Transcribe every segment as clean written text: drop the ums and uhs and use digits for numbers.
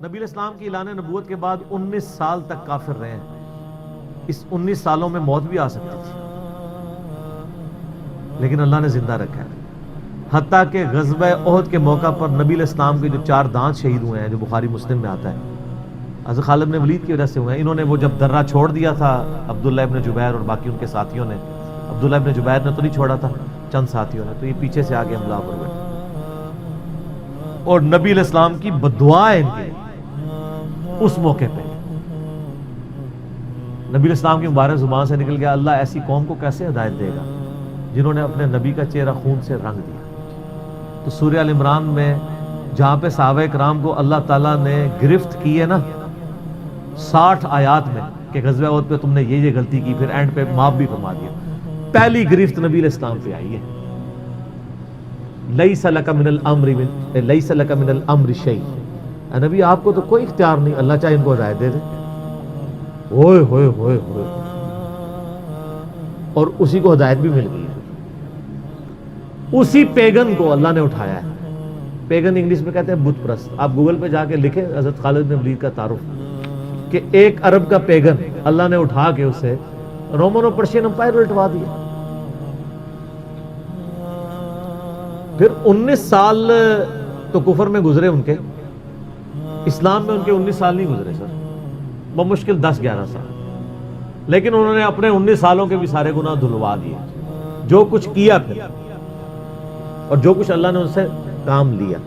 نبی علیہ السلام کی اعلان نبوت کے بعد 19 سال تک کافر رہے ہیں. اس 19 سالوں میں موت بھی آ سکتی تھی لیکن اللہ نے زندہ رکھا ہے. حتیٰ کہ غزوہ احد کے موقع پر نبی علیہ السلام کے جو 4 دانت شہید ہوئے ہیں، جو بخاری مسلم میں آتا ہے، حضرت خالد بن ولید کی وجہ سے ہوئے ہیں. انہوں نے وہ جب درہ چھوڑ دیا تھا عبداللہ ابن جبیر اور باقی ان کے ساتھیوں نے، عبداللہ ابن جبیر نے تو نہیں چھوڑا تھا، چند ساتھیوں نے، تو یہ پیچھے سے آگے حملہ آور ہوئے اور نبی علیہ السلام کی بددعا ہے ان کے اس موقع پہ. نبی علیہ السلام کی مبارک زبان سے نکل گیا، اللہ ایسی قوم کو کیسے ہدایت دے گا جنہوں نے اپنے نبی کا چہرہ خون سے رنگ دیا. تو سورہ ال عمران میں جہاں پہ صحابہ کرام کو اللہ تعالیٰ نے گرفت کی ہے نا 60 آیات میں کہ غزوہ احد پہ تم نے یہ غلطی کی، پھر اینڈ پہ معاف بھی فرما دیا. پہلی گرفت نبی علیہ السلام پہ آئی ہے، لیس لک من الامر شیء. اے نبی آپ کو تو کوئی اختیار نہیں، اللہ چاہے ان کو ہدایت دے دے. ہوئے ہوئے ہوئے ہوئے، اور اسی کو ہدایت بھی مل گئی ہے. اسی پیگن کو اللہ نے اٹھایا ہے. پیگن انگلش میں کہتے ہیں بت پرست. آپ گوگل پہ جا کے لکھیں حضرت خالد بن ولید کا تعارف کہ ایک عرب کا پیگن اللہ نے اٹھا کے اسے رومن اور پرشین امپائر الٹوا دیا. پھر 19 سال تو کفر میں گزرے ان کے، اسلام میں ان کے 19 سال نہیں گزرے سر، بمشکل 10-11 سال. لیکن انہوں نے اپنے 19 سالوں کے بھی سارے گناہ دھلوا دیے. جو کچھ کیا پھر اور جو کچھ اللہ نے ان سے کام لیا.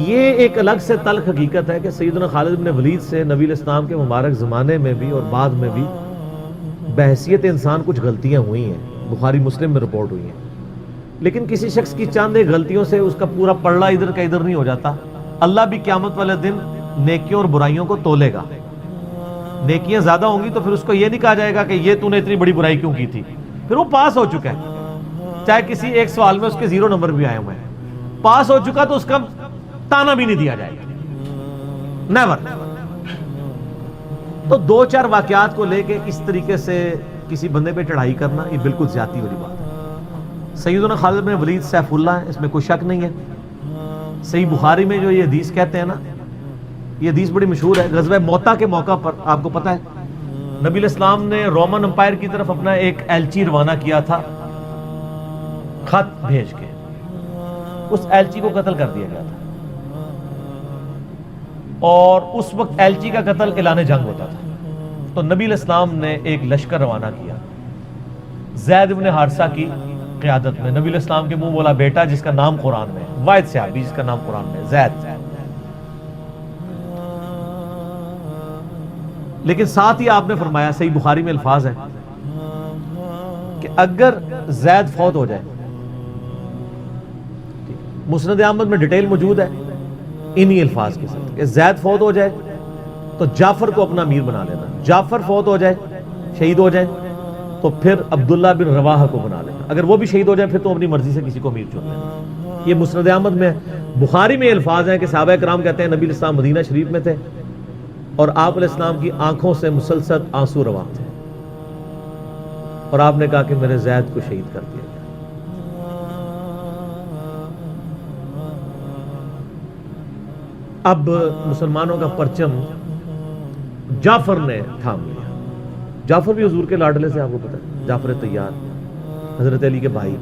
یہ ایک الگ سے تلخ حقیقت ہے کہ سیدنا خالد بن ولید سے نبی علیہ السلام کے مبارک زمانے میں بھی اور بعد میں بھی بحیثیت انسان کچھ غلطیاں ہوئی ہیں، بخاری مسلم میں رپورٹ ہوئی ہیں. لیکن کسی شخص کی چند ایک غلطیوں سے اس کا پورا پلڑا ادھر کا ادھر نہیں ہو جاتا. اللہ بھی قیامت والے دن نیکیوں اور برائیوں کو تولے گا. نیکیاں زیادہ ہوں گی تو پھر اس کو یہ نہیں کہا جائے گا کہ یہ تو نے اتنی بڑی برائی کیوں کی تھی، پھر وہ پاس ہو چکا ہے. چاہے کسی ایک سوال میں اس کے 0 نمبر بھی آئے ہوئے ہیں، پاس ہو چکا تو اس کا تانا بھی نہیں دیا جائے گا، نیور. تو 2-4 واقعات کو لے کے اس طریقے سے کسی بندے پہ چڑھائی کرنا یہ بالکل زیادتی والی بات ہے. سیدنا خالد بن ولید سیف اللہ ہے، اس میں کوئی شک نہیں ہے. صحیح بخاری میں جو یہ حدیث کہتے ہیں نا، یہ حدیث بڑی مشہور ہے. غزوہ موتا کے موقع پر آپ کو پتہ ہے نبی علیہ السلام نے رومن امپائر کی طرف اپنا ایک ایلچی روانہ کیا تھا خط بھیج کے. اس ایلچی کو قتل کر دیا گیا تھا اور اس وقت ایلچی کا قتل اعلان جنگ ہوتا تھا. تو نبی علیہ السلام نے ایک لشکر روانہ کیا زید بن حارثہ کی قیادت میں. نبی علیہ السلام کے منہ بولا بیٹا جس کا نام قرآن میں ہے، واحد صحابی جس کا نام قرآن میں ہے، زید. لیکن ساتھ ہی آپ نے فرمایا، صحیح بخاری میں الفاظ ہیں کہ اگر زید فوت ہو جائے، مسند احمد میں ڈیٹیل موجود ہے انہی الفاظ کے ساتھ کہ زید فوت ہو جائے تو جعفر کو اپنا امیر بنا لینا. جعفر فوت ہو جائے، شہید ہو جائے تو پھر عبداللہ بن رواحہ کو بنا لینا. اگر وہ بھی شہید ہو جائے پھر تو اپنی مرضی سے کسی کو امیر چن لینا. یہ مسند احمد میں. بخاری میں الفاظ ہیں کہ صحابہ کرام کہتے ہیں نبی علیہ السلام مدینہ شریف میں تھے اور آپ علیہ السلام کی آنکھوں سے مسلسل آنسو رواں تھے اور آپ نے کہا کہ میرے زید کو شہید کر دیا. اب مسلمانوں کا پرچم جعفر نے تھام لیا. جعفر بھی حضور کے لاڈلے سے، آپ کو پتہ ہے، جعفر طیار حضرت علی کے بھائی،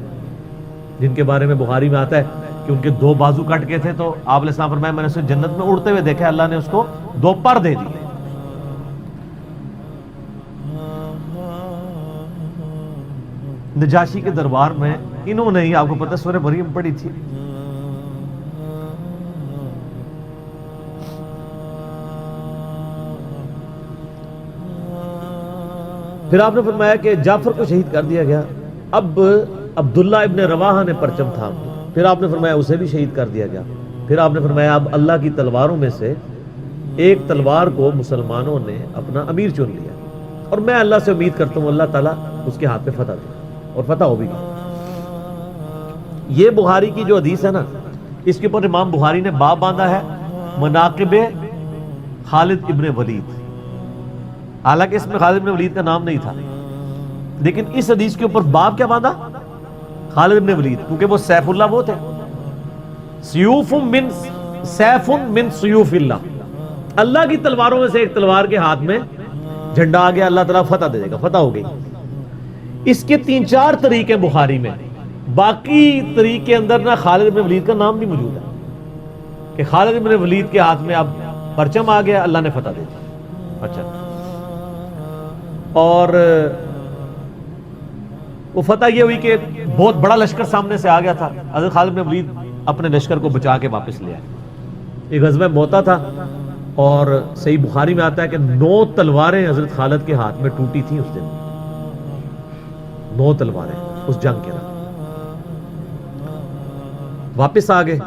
جن کے بارے میں بخاری میں آتا ہے کہ ان کے 2 بازو کٹ گئے تھے تو آپ علیہ السلام فرمایا میں نے اسے جنت میں اڑتے ہوئے دیکھا، اللہ نے اس کو 2 پر دے دیے. نجاشی کے دربار میں انہوں نے ہی، آپ کو پتہ سورہ مریم پڑھی تھی. پھر آپ نے فرمایا کہ جعفر کو شہید کر دیا گیا. اب عبداللہ ابن رواحہ نے پرچم تھام لیا. پھر آپ نے فرمایا اسے بھی شہید کر دیا گیا. پھر آپ نے فرمایا اب اللہ کی تلواروں میں سے ایک تلوار کو مسلمانوں نے اپنا امیر چن لیا اور میں اللہ سے امید کرتا ہوں اللہ تعالیٰ اس کے ہاتھ پہ فتح دے اور فتح ہو بھی گئی. یہ بخاری کی جو حدیث ہے نا، اس کے اوپر امام بخاری نے باب باندھا ہے مناقب خالد ابن ولید. حالانکہ اس میں خالد ابن ولید کا نام نہیں تھا، لیکن اس حدیث کے اوپر باب کیا باندھا؟ خالد ابن ولید، کیونکہ وہ سیف اللہ وہ تھے. سیوف من سیف من سیوف اللہ، اللہ کی تلواروں میں سے ایک تلوار کے ہاتھ میں جھنڈا آ گیا، اللہ تعالیٰ فتح دے دے گا، فتح ہو گئی۔ اس کے 3-4 طریقے بخاری میں، باقی طریق کے اندر نہ خالد بن ولید کا نام بھی موجود ہے کہ خالد بن ولید کے ہاتھ میں اب پرچم آ گیا، اللہ نے فتح دے دی۔ اچھا، اور وہ فتح یہ ہوئی کہ بہت بڑا لشکر سامنے سے آ گیا تھا، حضرت خالد بن ولید اپنے لشکر کو بچا کے واپس لے آئے۔ ایک غزوہ موتا تھا، اور صحیح بخاری میں آتا ہے کہ 9 تلواریں حضرت خالد کے ہاتھ میں ٹوٹی تھیں اس دن، 9 تلواریں اس جنگ کے دوران۔ واپس آ گئے،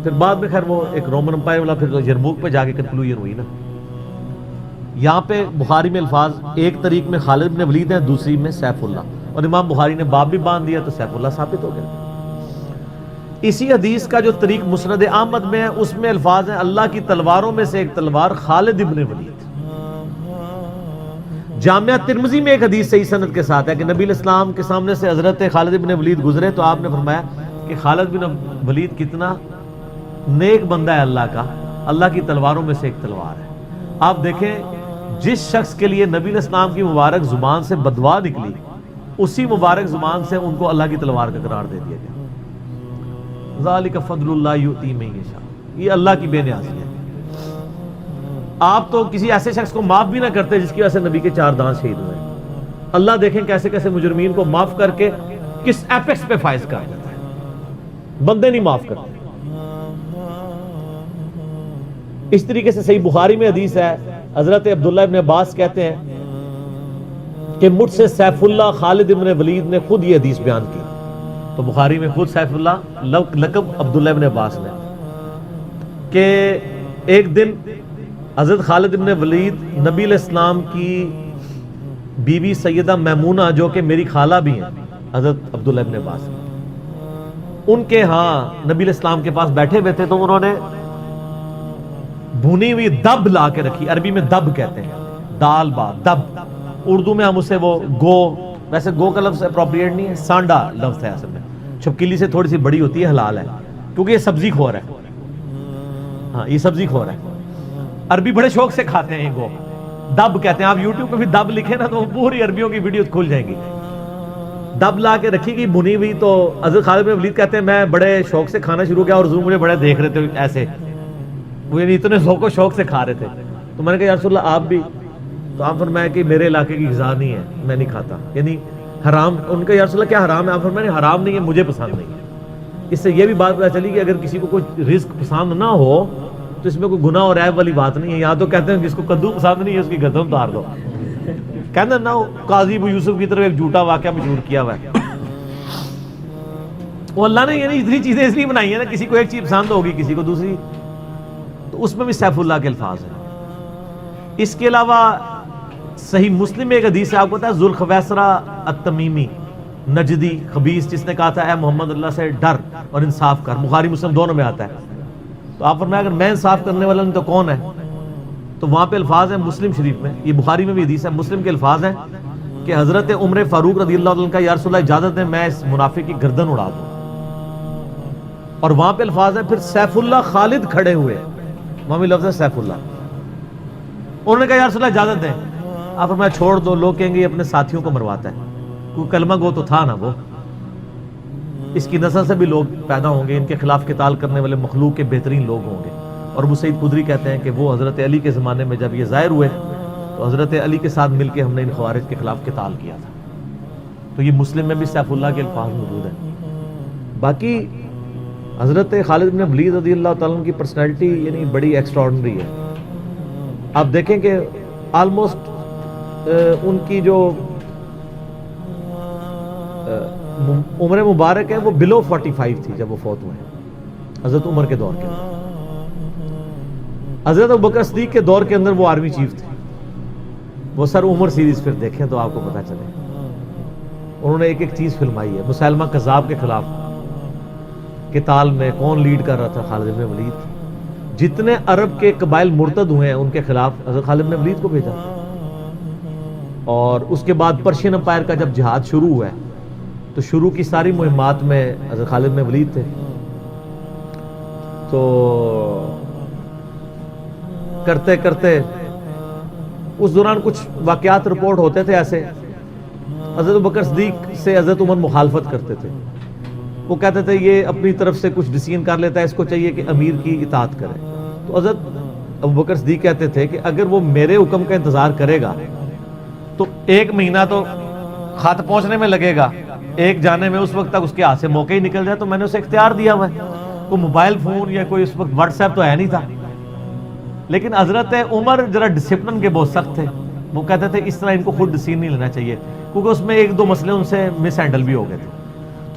پھر بعد میں خیر وہ ایک رومن امپائر والا پھر یرموک پہ جا کے کنکلوژن ہوئی نا۔ یہاں پہ بخاری میں الفاظ ایک طریق میں خالد بن ولید ہیں، دوسری میں سیف اللہ، اور امام بخاری نے باب بھی باندھ دیا تو سیف اللہ ثابت ہو گیا۔ اسی حدیث کا جو طریق مسند احمد میں ہے اس میں الفاظ ہیں اللہ کی تلواروں میں سے ایک تلوار خالد ابن ولید۔ جامعہ ترمذی میں ایک حدیث صحیح سند کے ساتھ ہے کہ نبی الاسلام کے سامنے سے حضرت خالد ابن ولید گزرے تو آپ نے فرمایا کہ خالد بن ولید کتنا نیک بندہ ہے اللہ کا، اللہ کی تلواروں میں سے ایک تلوار ہے۔ آپ دیکھیں جس شخص کے لیے نبی الاسلام کی مبارک زبان سے بددعا نکلی، اسی مبارک زبان سے ان کو اللہ کی تلوار کا قرار دے دیا گیا۔ ذالک فضل اللہ یؤتی من یشاء، یہ اللہ کی بے نیازی ہے۔ آپ تو کسی ایسے شخص کو معاف بھی نہ کرتے جس کی وجہ سے نبی کے 4 دانت شہید ہوئے، اللہ دیکھیں کیسے کیسے مجرمین کو معاف کر کے کس ایپیکس پہ فائز کر دیتا ہے، بندے نہیں معاف کرتے۔ اس طریقے سے صحیح بخاری میں حدیث ہے، حضرت عبداللہ ابن عباس کہتے ہیں کہ مجھ سے سیف اللہ خالد ابن ولید نے خود یہ حدیث بیان کی، تو بخاری میں خود سیف اللہ لقب عبداللہ ابن عباس نے، کہ ایک دن حضرت خالد ابن ولید نبی علیہ السلام کی بیوی سیدہ میمونہ جو کہ میری خالہ بھی ہیں حضرت عبداللہ ابن عباس، ان کے ہاں نبی علیہ السلام کے پاس بیٹھے ہوئے تھے، تو انہوں نے بھونی ہوئی دب لا کے رکھی، عربی میں دب کہتے ہیں، دال با دب، اردو میں ہم اسے وہ گو، ویسے گو کا لفظ اپروپریٹ نہیں ہے، سانڈا لفظ ہے اصل میں، چھپکلی سے تھوڑی سی بڑی ہوتی ہے، حلال ہے کیونکہ یہ سبزی خور ہے، ہاں یہ سبزی خور ہے، عربی بڑے شوق سے کھاتے ہیں گو، دب کہتے ہیں۔ آپ یوٹیوب پہ بھی دب لکھیں نا تو پوری عربیوں کی ویڈیوز کھل جائیں گی۔ دب لا کے رکھی گئی بھنی ہوئی، تو حضرت خالد بن ولید کہتے ہیں میں بڑے شوق سے کھانا شروع کیا اور حضور مجھے بڑے دیکھ رہے تھے ایسے، وہ یعنی اتنے ذوق و شوق سے کھا رہے تھے، تو میں نے کہا یا رسول اللہ آپ بھی، تو آپ فرمایا کہ میرے علاقے کی غذا نہیں ہے، میں نہیں کھاتا، یعنی حرام۔ ان کا یا رسول اللہ کیا حرام ہے؟ آپ فرمایا نہیں حرام نہیں ہے، مجھے پسند نہیں ہے۔ اس سے یہ بھی بات پتہ چلی کہ اگر کسی کو کوئی رزق پسند نہ ہو تو اس میں کوئی گناہ اور عیب والی بات نہیں ہے۔ یہاں تو کہتے ہیں جس کو کدو پسند نہیں ہے اس کی گردن اتار دو، کہتے ہیں نا قاضی ابو یوسف کی طرف ایک جھوٹا واقعہ مشہور کیا ہوا ہے، وہ اللہ نے یعنی اتنی چیزیں اس لیے بنائی ہیں نا، کسی کو ایک چیز پسند ہوگی کسی کو دوسری، تو اس میں بھی سیف اللہ کے الفاظ ہیں۔ اس کے علاوہ صحیح مسلم میں ایک حدیث ہے، آپ کو پتا ہے ذوالخویسرہ التمیمی نجدی خبیث جس نے کہا تھا اے محمد اللہ سے ڈر اور انصاف کر، بخاری مسلم دونوں میں آتا ہے، تو آپ فرمایا اگر میں انصاف کرنے والا نہیں تو کون ہے؟ تو وہاں پہ الفاظ ہیں مسلم شریف میں، یہ بخاری میں بھی حدیث ہے، مسلم کے الفاظ ہیں کہ حضرت عمر فاروق رضی اللہ عنہ کا یا رسول اللہ اجازت ہے میں اس منافق کی گردن اڑا دوں، اور وہاں پہ الفاظ ہیں پھر سیف اللہ خالد کھڑے ہوئے، وہاں بھی لفظ ہے سیف اللہ، انہوں نے کہا یا رسول اللہ اجازت دیں، آپ فرمایا چھوڑ دو، لوگ کہیں گے یہ اپنے ساتھیوں کو مرواتا ہے، کوئی کلمہ گو تو تھا نا وہ، اس کی نسل سے بھی لوگ پیدا ہوں گے، ان کے خلاف قتال کرنے والے مخلوق کے بہترین لوگ ہوں گے۔ اور ابو سعید خدری کہتے ہیں کہ وہ حضرت علی کے زمانے میں جب یہ ظاہر ہوئے تو حضرت علی کے ساتھ مل کے ہم نے ان خوارج کے خلاف قتال کیا تھا، تو یہ مسلم میں بھی سیف اللہ کے الفاظ موجود ہیں۔ باقی حضرت خالد بن ولید رضی اللہ تعالیٰ عنہ کی پرسنالٹی یعنی بڑی ایکسٹراڈنری ہے۔ آپ دیکھیں کہ آلموسٹ ان کی جو عمر مبارک ہے وہ بلو 45 تھی جب وہ فوت ہوئے ہیں، حضرت عمر کے دور کے اندر۔ حضرت ابوبکر صدیق کے دور کے اندر وہ آرمی چیف تھے، وہ سر عمر سیریز پھر دیکھیں تو آپ کو پتہ چلے، انہوں نے ایک ایک چیز فلمائی ہے۔ مسیلمہ کذاب کے خلاف قتال میں کون لیڈ کر رہا تھا؟ خالد بن ولید۔ جتنے عرب کے قبائل مرتد ہوئے ہیں ان کے خلاف حضرت خالد بن ولید کو بھیجا، اور اس کے بعد پرشین امپائر کا جب جہاد شروع ہوا ہے تو شروع کی ساری مہمات میں حضرت خالد بن ولید تھے۔ تو کرتے کرتے اس دوران کچھ واقعات رپورٹ ہوتے تھے ایسے. حضرت ابوبکر صدیق سے حضرت عمر مخالفت کرتے تھے. وہ کہتے تھے یہ اپنی طرف سے کچھ ڈیسیژن کر لیتا ہے, اس کو چاہیے کہ امیر کی اطاعت کرے. تو حضرت ابوبکر صدیق کہتے تھے کہ اگر وہ میرے حکم کا انتظار کرے گا تو 1 مہینہ تو خط پہنچنے میں لگے گا, ایک جانے میں, اس وقت تک اس کے ہاتھ سے موقع ہی نکل جائے. تو میں نے اسے اختیار دیا ہوا ہے. کوئی موبائل فون یا کوئی اس وقت واٹس ایپ تو ہے نہیں تھا. لیکن حضرت عمر ذرا ڈسپلن کے بہت سخت تھے. وہ کہتے تھے اس طرح ان کو خود ڈیسیژن نہیں لینا چاہیے, کیونکہ اس میں 1-2 مسئلے ان سے مس ہینڈل بھی ہو گئے تھے.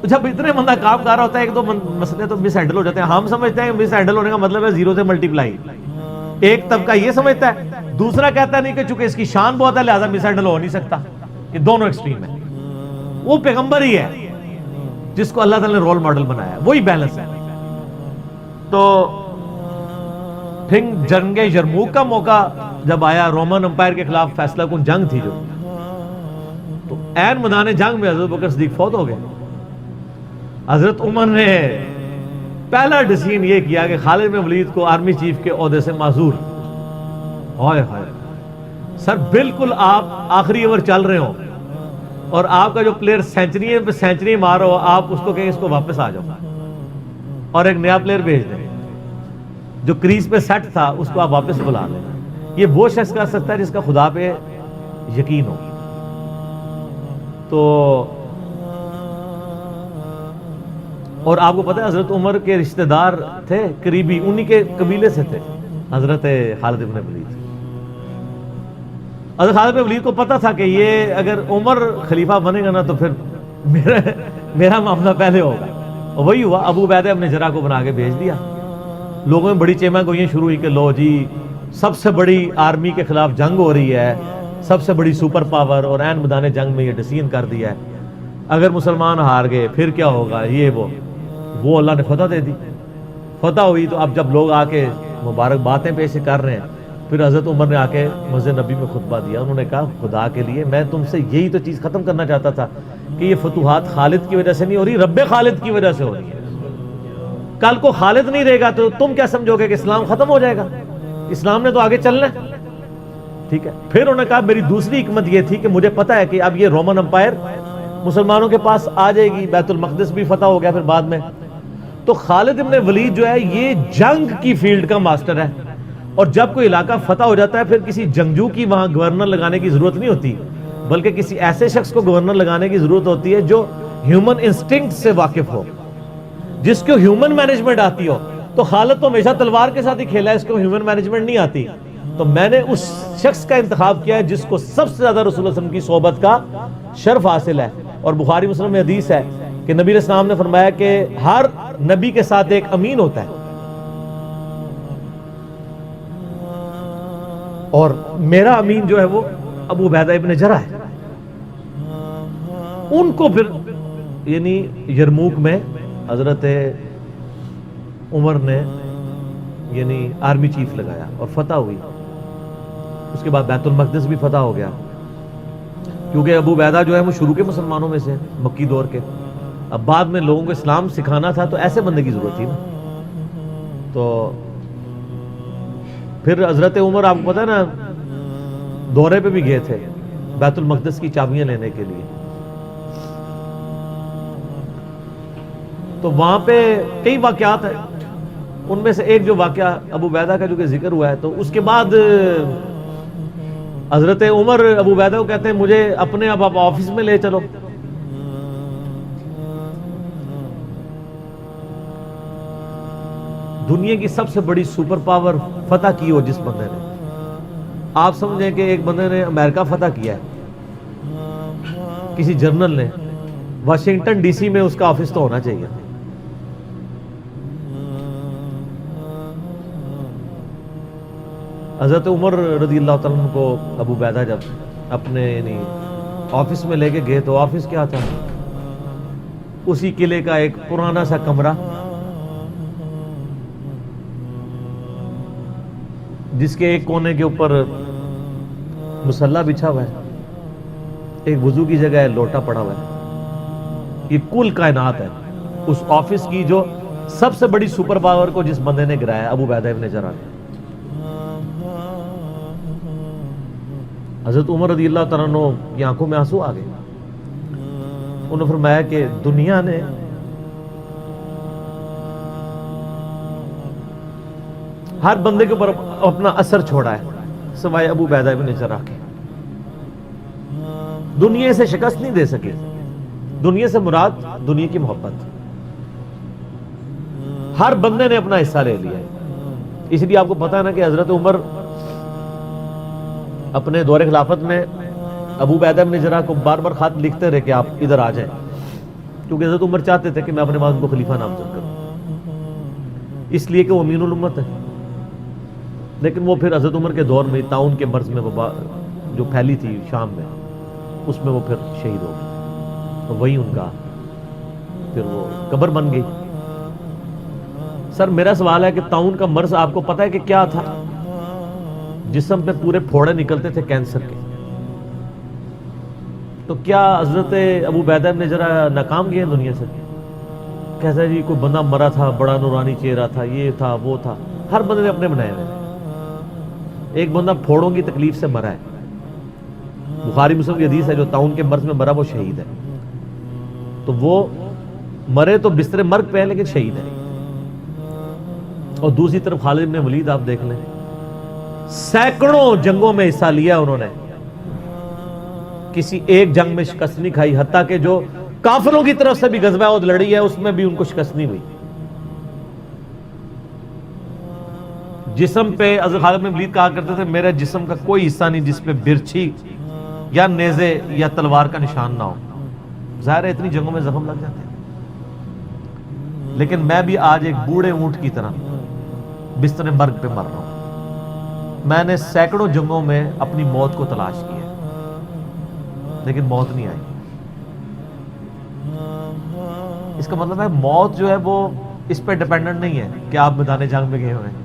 تو جب اتنے بندہ کام کر رہا ہوتا ہے 1-2 مسئلے تو مس ہینڈل ہو جاتے ہیں. ہم سمجھتے ہیں مس ہینڈل ہونے کا مطلب ہے 0 سے ملٹیپلائی. ایک طبقہ یہ سمجھتا ہے, دوسرا کہتا نہیں کہ چونکہ اس کی شان بہت ہے لہذا مس ہینڈل ہو نہیں سکتا. یہ دونوں ایکسٹریم ہیں. وہ پیغمبر ہی ہے جس کو اللہ تعالیٰ نے رول ماڈل بنایا ہے, وہی بیلنس ہے. تو پھر جنگ یرموک کا موقع جب آیا, رومن امپائر کے خلاف فیصلہ کن جنگ تھی جو, تو عین میدان جنگ میں حضرت بکر صدیق فوت ہو گئے. حضرت عمر نے پہلا ڈیسیژن یہ کیا کہ خالد بن ولید کو آرمی چیف کے عہدے سے معزول. ہائے ہائے سر, بالکل آپ آخری اوور چل رہے ہو اور آپ کا جو پلیئر سینچری مار رہا ہو, آپ اس کو کہیں اس کو واپس آ جاؤ اور ایک نیا پلیئر بھیج دیں. جو کریز پہ سیٹ تھا اس کو آپ واپس بلا لیں. یہ وہ شخص کر سکتا ہے جس کا خدا پہ یقین ہو. تو اور آپ کو پتہ ہے حضرت عمر کے رشتہ دار تھے قریبی, انہی کے قبیلے سے تھے حضرت خالد بن ولید. حضرت خالد بن ولید کو پتہ تھا کہ یہ اگر عمر خلیفہ بنے گا نا تو پھر میرا معاملہ پہلے ہوگا. اور وہی ہوا. ابو عبیدہ ابن جراح کو بنا کے بھیج دیا. لوگوں میں بڑی چیمہ گوئیاں شروع ہوئی کہ لو جی سب سے بڑی آرمی کے خلاف جنگ ہو رہی ہے, سب سے بڑی سپر پاور, اور عین میدان جنگ میں یہ ڈیسیژن کر دیا ہے, اگر مسلمان ہار گئے پھر کیا ہوگا, یہ وہ اللہ نے فتح دے دی. فتح ہوئی تو اب جب لوگ آ کے مبارک باتیں پیش کر رہے ہیں, پھر حضرت عمر نے آ کے مسجد نبی میں خطبہ دیا. انہوں نے کہا خدا کے لیے میں تم سے یہی تو چیز ختم کرنا چاہتا تھا کہ یہ فتوحات خالد کی وجہ سے نہیں ہو رہی, رب خالد کی وجہ سے ہو رہی ہے. کل کو خالد نہیں رہے گا تو تم کیا سمجھو گے کہ اسلام ختم ہو جائے گا؟ اسلام نے تو آگے چلنا ہے. ٹھیک ہے. پھر انہوں نے کہا میری دوسری حکمت یہ تھی کہ مجھے پتا ہے کہ اب یہ رومن امپائر مسلمانوں کے پاس آ جائے گی, بیت المقدس بھی فتح ہو گیا پھر بعد میں. تو خالد ابن ولید جو ہے یہ جنگ کی فیلڈ کا ماسٹر ہے, اور جب کوئی علاقہ فتح ہو جاتا ہے پھر کسی جنگجو کی وہاں گورنر لگانے کی ضرورت نہیں ہوتی, بلکہ کسی ایسے شخص کو گورنر لگانے کی ضرورت ہوتی ہے جو ہیومن انسٹنکٹ سے واقف ہو, جس کو ہیومن مینجمنٹ آتی ہو. تو خالد تو ہمیشہ تلوار کے ساتھ ہی کھیلا ہے, اس کو ہیومن مینجمنٹ نہیں آتی. تو میں نے اس شخص کا انتخاب کیا ہے جس کو سب سے زیادہ رسول اللہ صلی اللہ علیہ وسلم کی صحبت کا شرف حاصل ہے. اور بخاری مسلم میں حدیث ہے کہ نبی علیہ السلام نے فرمایا کہ ہر نبی کے ساتھ ایک امین ہوتا ہے, اور میرا امین جو ہے وہ ابو عبیدہ ابن جراح ہے. ان کو پھر یعنی یرموک میں حضرت عمر نے یعنی آرمی چیف لگایا اور فتح ہوئی. اس کے بعد بیت المقدس بھی فتح ہو گیا, کیونکہ ابو عبیدہ جو ہے وہ شروع کے مسلمانوں میں سے مکی دور کے. اب بعد میں لوگوں کو اسلام سکھانا تھا تو ایسے بندے کی ضرورت تھی نا. تو پھر حضرت عمر آپ کو پتا ہے نا دورے پہ بھی گئے تھے بیت المقدس کی چابیاں لینے کے لیے. تو وہاں پہ کئی واقعات ہیں, ان میں سے ایک جو واقعہ ابو عبیدہ کا جو کہ ذکر ہوا ہے, تو اس کے بعد حضرت عمر ابو عبیدہ کو کہتے ہیں مجھے اپنے اب آپ آفس میں لے چلو. دنیا کی سب سے بڑی سپر پاور فتح کی ہو جس بندے نے, آپ سمجھیں کہ ایک بندے نے امریکہ فتح کیا ہے, کسی جنرل نے, واشنگٹن ڈی سی میں اس کا آفس تو ہونا چاہیے. حضرت عمر رضی اللہ تعالیٰ عنہ کو ابو عبیدہ جب اپنے یعنی آفس میں لے کے گئے تو آفس کیا تھا, اسی قلعے کا ایک پرانا سا کمرہ جس کے ایک کونے کے اوپر مصلی بچھا ہوا ہے, ایک وضو کی جگہ ہے, لوٹا پڑا ہوا ہے. یہ کل کائنات ہے. اس آفس کی جو سب سے بڑی سپر پاور کو جس بندے نے گرایا ابو عبیدہ ابن جراح نے. حضرت عمر رضی اللہ تعالیٰ عنہ کی آنکھوں میں آنسو آ گئے. انہوں نے فرمایا کہ دنیا نے ہر بندے کے اوپر اپنا اثر چھوڑا ہے سوائے ابو عبیدہ ابن جراح کے. دنیا سے شکست نہیں دے سکے. دنیا سے مراد دنیا کی محبت. ہر بندے نے اپنا حصہ لے لیا. اس لیے آپ کو پتا ہے نا کہ حضرت عمر اپنے دور خلافت میں ابو عبیدہ ابن جراح کو بار بار خط لکھتے رہے کہ آپ ادھر آ جائیں, کیونکہ حضرت عمر چاہتے تھے کہ میں اپنے بعد ان کو خلیفہ نامزد کروں, اس لیے کہ وہ امین الامت ہے. لیکن وہ پھر حضرت عمر کے دور میں طاعون کے مرض میں وبا جو پھیلی تھی شام میں, اس میں وہ پھر شہید ہو گئے. تو وہی ان کا پھر وہ قبر بن گئی. سر میرا سوال ہے کہ طاعون کا مرض آپ کو پتا ہے کہ کیا تھا؟ جسم پہ پورے پھوڑے نکلتے تھے کینسر کے. تو کیا حضرت ابو عبیدہ ابن جراح ناکام گئے دنیا سے؟ کیسا جی کوئی بندہ مرا تھا, بڑا نورانی چہرہ تھا, یہ تھا وہ تھا. ہر بندے نے اپنے بنائے ہوئے. ایک بندہ پھوڑوں کی تکلیف سے مرا ہے, بخاری مسلم کی حدیث ہے, جو طاعون کے مرض میں مرا وہ شہید ہے. تو وہ مرے تو بستر مرگ پہ ہے لیکن شہید ہے. اور دوسری طرف خالد بن ولید آپ دیکھ لیں, سینکڑوں جنگوں میں حصہ لیا انہوں نے, کسی ایک جنگ میں شکست نہیں کھائی. حتیٰ کہ جو کافروں کی طرف سے بھی غزوہ احد لڑی ہے اس میں بھی ان کو شکست نہیں ہوئی. جسم پہ حضرت خالد بن ولید کہا کرتے تھے میرے جسم کا کوئی حصہ نہیں جس پہ برچھی یا نیزے یا تلوار کا نشان نہ ہو. ظاہر ہے اتنی جنگوں میں زخم لگ جاتے ہیں, لیکن میں بھی آج ایک بوڑھے اونٹ کی طرح بستر مرگ پہ مر رہا ہوں. میں نے سینکڑوں جنگوں میں اپنی موت کو تلاش کیا لیکن موت نہیں آئی. اس کا مطلب ہے موت جو ہے وہ اس پہ ڈیپینڈنٹ نہیں ہے کہ آپ میدان جنگ میں گئے ہوئے ہیں.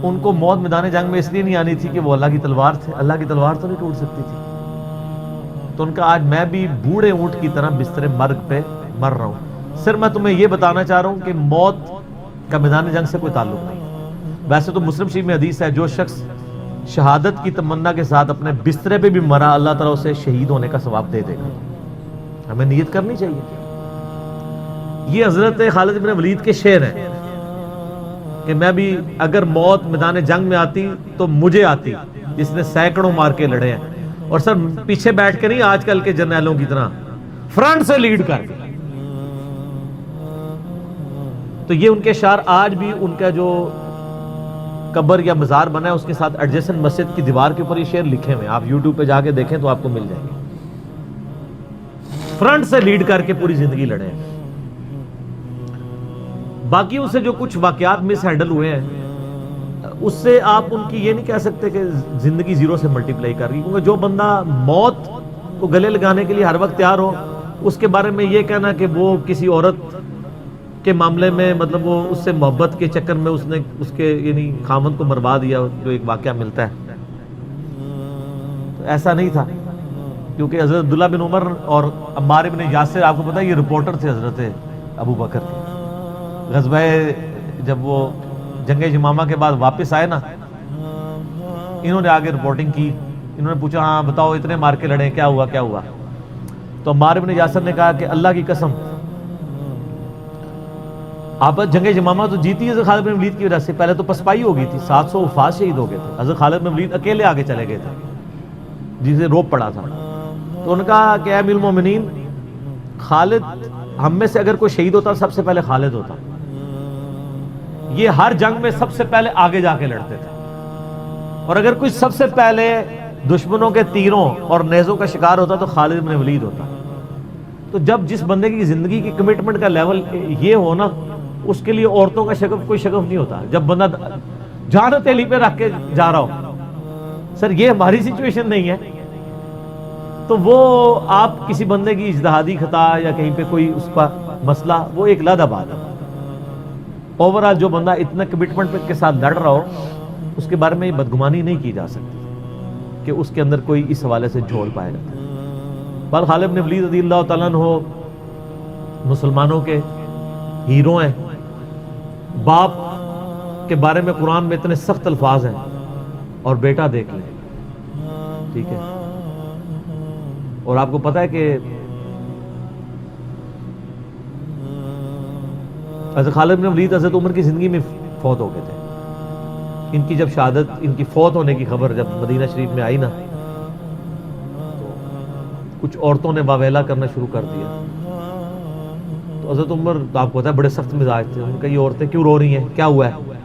ان کو موت میدان جنگ میں اس لیے نہیں آنی تھی کہ وہ اللہ کی تلوار تھے. اللہ کی تلوار تو نہیں ٹوٹ سکتی تھی. تو ان کا آج میں بھی بوڑھے اونٹ کی طرح بستر مرگ پہ مر رہا ہوں. صرف میں تمہیں یہ بتانا چاہ رہا ہوں کہ موت کا میدان جنگ سے کوئی تعلق نہیں. ویسے تو مسلم شریف میں حدیث ہے جو شخص شہادت کی تمنا کے ساتھ اپنے بسترے پہ بھی مرا اللہ تعالیٰ اسے شہید ہونے کا ثواب دے دے گا. ہمیں نیت کرنی چاہیے. یہ حضرت خالد بن ولید کے شعر ہیں کہ میں بھی اگر موت میدان جنگ میں آتی تو مجھے آتی جس نے سینکڑوں مار کے لڑے ہیں. اور سر پیچھے بیٹھ کے نہیں آج کل کے جرنیلوں کی طرح, فرنٹ سے لیڈ کر کے. تو یہ ان کے شعر آج بھی ان کا جو قبر یا مزار بنا ہے اس کے ساتھ ایڈجسنٹ مسجد کی دیوار کے اوپر یہ شعر لکھے ہوئے ہیں. آپ یوٹیوب پہ جا کے دیکھیں تو آپ کو مل جائیں گے. فرنٹ سے لیڈ کر کے پوری زندگی لڑے ہیں. باقی ان سے جو کچھ واقعات مس ہینڈل ہوئے ہیں اس سے آپ ان کی یہ نہیں کہہ سکتے کہ زندگی زیرو سے ملٹیپلائی کر رہی, کیونکہ جو بندہ موت کو گلے لگانے کے لیے ہر وقت تیار ہو اس کے بارے میں یہ کہنا کہ وہ کسی عورت کے معاملے میں مطلب وہ اس سے محبت کے چکر میں اس نے اس کے یعنی خامند کو مروا دیا, جو ایک واقعہ ملتا ہے, تو ایسا نہیں تھا. کیونکہ حضرت عبداللہ بن عمر اور عمار بن یاسر آپ کو پتا ہے یہ رپورٹر تھے حضرت ابو بکر کے. غزوہ جب وہ جنگ یمامہ کے بعد واپس آئے نا, انہوں نے آگے رپورٹنگ کی. انہوں نے پوچھا ہاں بتاؤ اتنے مار کے لڑے کیا ہوا کیا ہوا. تو عمار بن یاسر نے کہا کہ اللہ کی قسم آپ جنگ یمامہ تو جیتی حضرت خالد بن ولید کی وجہ سے. پہلے تو پسپائی ہو گئی تھی, 700 وفات شہید ہو گئے تھے. حضرت خالد بن ولید اکیلے آگے چلے گئے تھے جسے روپ پڑا تھا. تو انہوں نے کہا کہ اے امیر المومنین, خالد ہم میں سے اگر کوئی شہید ہوتا سب سے پہلے خالد ہوتا. یہ ہر جنگ میں سب سے پہلے آگے جا کے لڑتے تھے, اور اگر کوئی سب سے پہلے دشمنوں کے تیروں اور نیزوں کا شکار ہوتا تو خالد بن ولید ہوتا. تو جب جس بندے کی زندگی کی کمٹمنٹ کا لیول یہ ہو نا, اس کے لیے عورتوں کا شگف کوئی شگف نہیں ہوتا. جب بندہ جان ہتھیلی پہ رکھ کے جا رہا ہو, سر یہ ہماری سچویشن نہیں ہے. تو وہ آپ کسی بندے کی اجتہادی خطا یا کہیں پہ کوئی اس کا مسئلہ وہ ایک علیحدہ بات ہے. اوورآل جو بندہ اتنا کمٹمنٹ کے ساتھ لڑ رہا ہو اس کے بارے میں یہ بدگمانی نہیں کی جا سکتی کہ اس کے اندر کوئی اس حوالے سے جھول پائے گا. خالد بن ولید رضی اللہ تعالیٰ عنہ مسلمانوں کے ہیرو ہیں, باپ کے بارے میں قرآن میں اتنے سخت الفاظ ہیں اور بیٹا دیکھ لیں، ٹھیک ہے، اور آپ کو پتا ہے کہ حضرت خالد بن ولید حضرت عمر کی زندگی میں فوت ہو گئے تھے. ان کی جب شہادت، ان کی فوت ہونے کی خبر جب مدینہ شریف میں آئی نا، تو کچھ عورتوں نے واویلا کرنا شروع کر دیا. تو حضرت عمر تو آپ کو پتا ہے بڑے سخت مزاج تھے. ان کا یہ عورتیں کیوں رو رہی ہیں، کیا ہوا ہے؟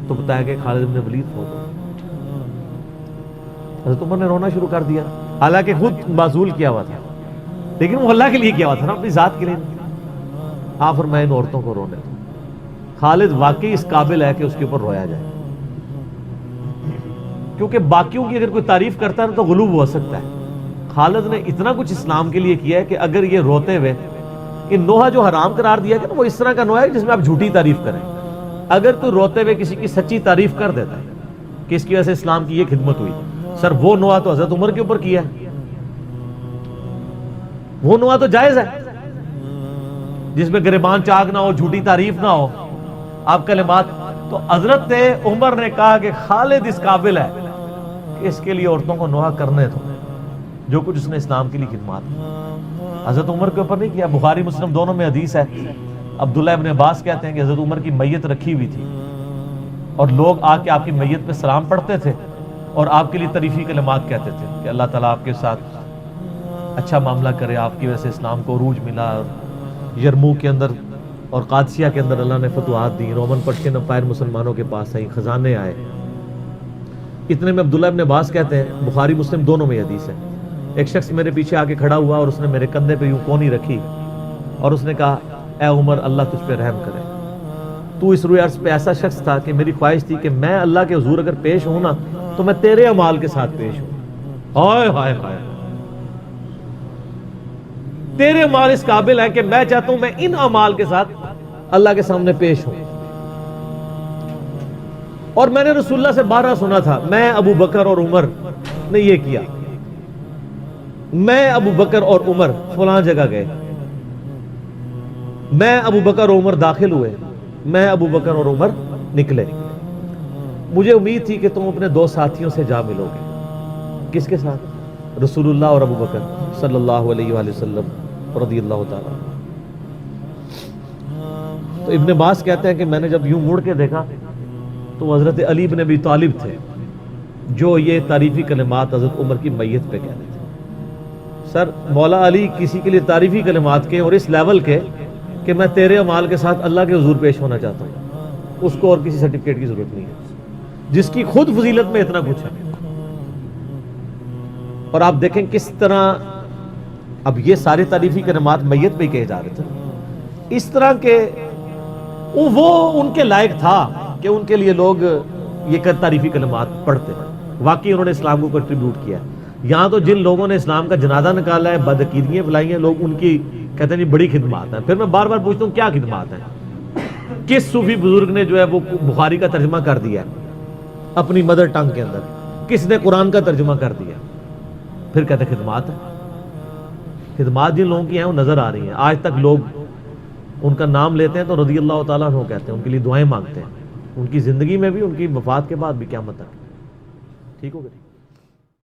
تو بتایا کہ خالد بن ولید فوت ہو. حضرت عمر نے رونا شروع کر دیا، حالانکہ خود معزول کیا ہوا تھا، لیکن وہ اللہ کے لیے کیا ہوا تھا نا، اپنی ذات کے لیے. آپ فرمائے ان عورتوں کو رونے دو. خالد واقعی اس قابل ہے کہ اس کے اوپر رویا جائے، کیونکہ باقیوں کی اگر کوئی تعریف کرتا ہے تو غلوب ہو سکتا ہے. خالد نے اتنا کچھ اسلام کے لیے کیا ہے کہ اگر یہ روتے ہوئے کہ نوحہ جو حرام قرار دیا کہ وہ اس طرح کا نوحہ ہے جس میں آپ جھوٹی تعریف کریں. اگر کوئی روتے ہوئے کسی کی سچی تعریف کر دیتا ہے کہ اس کی وجہ سے اسلام کی یہ خدمت ہوئی، سر وہ نوحہ تو حضرت عمر کے اوپر کیا ہے، وہ نوحہ تو جائز ہے جس میں گریبان چاک نہ ہو، جھوٹی تعریف نہ ہو، آپ کلمات. تو حضرت عمر نے کہا کہ خالد اس قابل ہے کہ اس کے لیے عورتوں کو نوحہ کرنے دو، جو کچھ اس نے اسلام کے لیے خدمات. حضرت عمر کے اوپر نہیں کیا. بخاری مسلم دونوں میں حدیث ہے، عبداللہ ابن عباس کہتے ہیں کہ حضرت عمر کی میت رکھی ہوئی تھی اور لوگ آ کے آپ کی میت پہ سلام پڑھتے تھے اور آپ کے لیے تعریفی کلمات کہتے تھے کہ اللہ تعالیٰ آپ کے ساتھ اچھا معاملہ کرے، آپ کی وجہ سے اسلام کو عروج ملا، یرموک کے اندر اور قادسیہ کے اندر اللہ نے فتوحات دی، رومن پرشین امپائر مسلمانوں کے پاس آئی، خزانے آئے. اتنے میں عبداللہ ابن عباس کہتے ہیں، بخاری مسلم دونوں میں حدیث ہے، ایک شخص میرے پیچھے آ کے کھڑا ہوا اور اس نے میرے کندھے پہ یوں کونی رکھی اور اس نے کہا اے عمر اللہ تجھ پہ رحم کرے، تو اس روئے عرض پہ ایسا شخص تھا کہ میری خواہش تھی کہ میں اللہ کے حضور اگر پیش ہوں نا تو میں تیرے اعمال کے ساتھ پیش ہوں. ہائے ہائے ہائے، تیرے اعمال اس قابل ہیں کہ میں چاہتا ہوں میں ان اعمال کے ساتھ اللہ کے سامنے پیش ہوں. اور میں نے رسول اللہ سے بارہ سنا تھا، میں ابو بکر اور عمر نے یہ کیا، میں ابو بکر اور عمر فلاں جگہ گئے، میں ابو بکر اور عمر داخل ہوئے، میں ابو بکر اور عمر نکلے. مجھے امید تھی کہ تم اپنے دو ساتھیوں سے جا ملو گے. کس کے ساتھ؟ رسول اللہ اور ابو بکر صلی اللہ علیہ وآلہ وسلم رضی اللہ تعالیٰ. تو ابن عباس کہتے ہیں کہ میں نے جب یوں مڑ کے دیکھا تو حضرت علی بن ابی طالب تھے جو یہ تعریفی کلمات حضرت عمر کی میت پہ کہہ رہے تھے. سر مولا علی کسی کے لیے تعریفی کلمات کے اور اس لیول کے کہ میں تیرے اعمال کے ساتھ اللہ کے حضور پیش ہونا چاہتا ہوں، اس کو اور کسی سرٹیفکیٹ کی ضرورت نہیں ہے، جس کی خود فضیلت میں اتنا کچھ ہے. اور آپ دیکھیں کس طرح اب یہ سارے تعریفی کلمات میت پہ ہی کہے جا رہے تھے، اس طرح کے وہ ان کے لائق تھا کہ ان کے لیے لوگ یہ تعریفی کلمات پڑھتے ہیں. واقعی انہوں نے اسلام کو کنٹریبیوٹ کیا. یہاں تو جن لوگوں نے اسلام کا جنازہ نکالا ہے، بدعقیدگیاں پھیلائی ہیں، لوگ ان کی کہتے ہیں جی بڑی خدمات ہیں. پھر میں بار بار پوچھتا ہوں کیا خدمات ہیں؟ کس صوفی بزرگ نے جو ہے وہ بخاری کا ترجمہ کر دیا ہے اپنی مدر ٹنگ کے اندر؟ کس نے قرآن کا ترجمہ کر دیا؟ پھر کہتے ہیں خدمات ہیں. خدمات جن لوگوں کی ہیں وہ نظر آ رہی ہیں. آج تک لوگ ان کا نام لیتے ہیں تو رضی اللہ تعالیٰ عنہ کہتے ہیں، ان کے لیے دعائیں مانگتے ہیں، ان کی زندگی میں بھی، ان کی وفات کے بعد بھی قیامت تک. ٹھیک ہو گیا؟